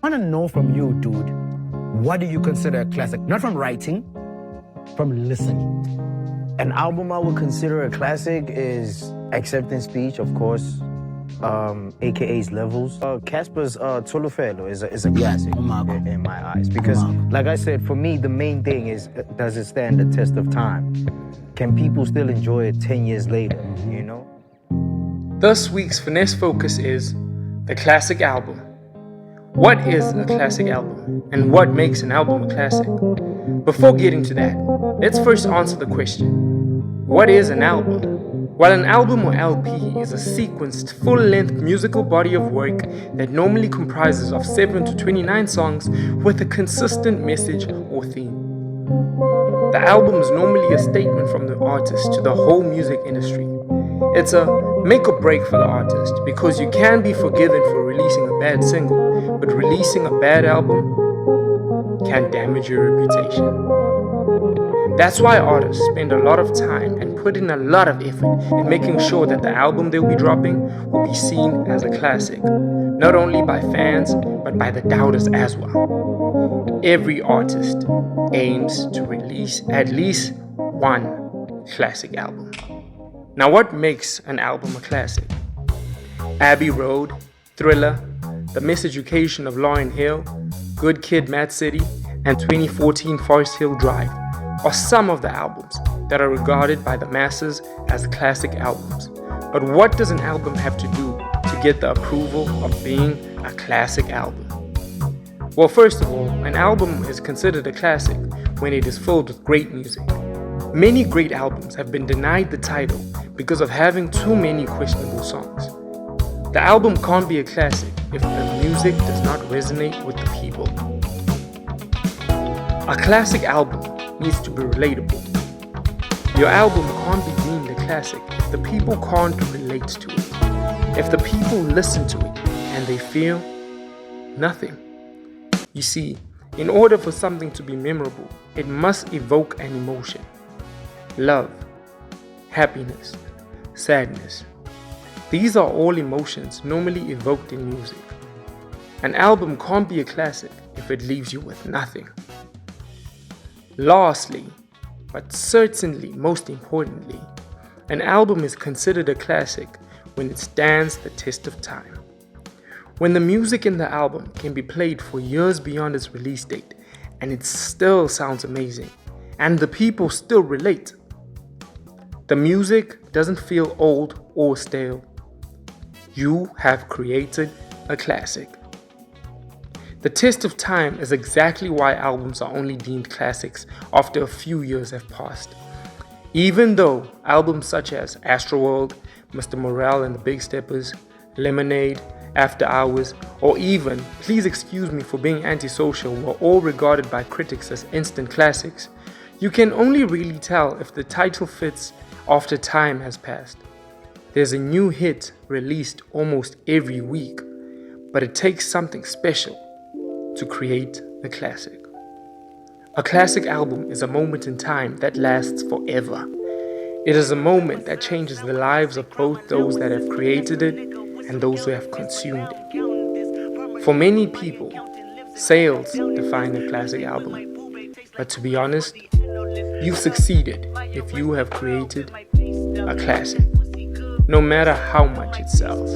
want to know from you, dude, what do you consider a classic? Not from writing, from listening. An album I would consider a classic is Acceptance Speech, of course, AKA's Levels. Casper's Tolofelo is a classic in my eyes. Because, like I said, for me, the main thing is, does it stand the test of time? Can people still enjoy it 10 years later, you know? This week's Finesse focus is the classic album. What is a classic album, and what makes an album a classic? Before getting to that, let's first answer the question, what is an album? Well, an album or LP is a sequenced, full-length musical body of work that normally comprises of 7 to 29 songs with a consistent message or theme. The album is normally a statement from the artist to the whole music industry. It's a make or break for the artist because you can be forgiven for releasing a bad single, but releasing a bad album can damage your reputation. That's why artists spend a lot of time and put in a lot of effort in making sure that the album they'll be dropping will be seen as a classic, not only by fans, but by the doubters as well. Every artist aims to release at least one classic album. Now, what makes an album a classic? Abbey Road, Thriller, The Miseducation of Lauryn Hill, Good Kid, Mad City, and 2014 Forest Hill Drive are some of the albums that are regarded by the masses as classic albums. But what does an album have to do to get the approval of being a classic album? Well, first of all, an album is considered a classic when it is filled with great music. Many great albums have been denied the title because of having too many questionable songs. The album can't be a classic if the music does not resonate with the people. A classic album needs to be relatable. Your album can't be deemed a classic if the people can't relate to it. If the people listen to it and they feel nothing. You see, in order for something to be memorable, it must evoke an emotion. Love, happiness, sadness. These are all emotions normally evoked in music. An album can't be a classic if it leaves you with nothing. Lastly, but certainly most importantly, an album is considered a classic when it stands the test of time. When the music in the album can be played for years beyond its release date and it still sounds amazing and the people still relate. The music doesn't feel old or stale. You have created a classic. The test of time is exactly why albums are only deemed classics after a few years have passed. Even though albums such as Astroworld, Mr. Morale and the Big Steppers, Lemonade, After Hours, or even Please Excuse Me for Being Antisocial were all regarded by critics as instant classics, you can only really tell if the title fits after time has passed. There's a new hit released almost every week, but it takes something special to create a classic. A classic album is a moment in time that lasts forever. It is a moment that changes the lives of both those that have created it and those who have consumed it. For many people, sales define a classic album. But to be honest, you've succeeded if you have created a classic, no matter how much it sells.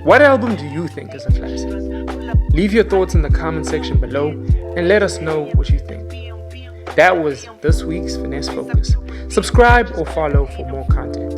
What album do you think is a classic? Leave your thoughts in the comment section below and let us know what you think. That was this week's Finesse Focus. Subscribe or follow for more content.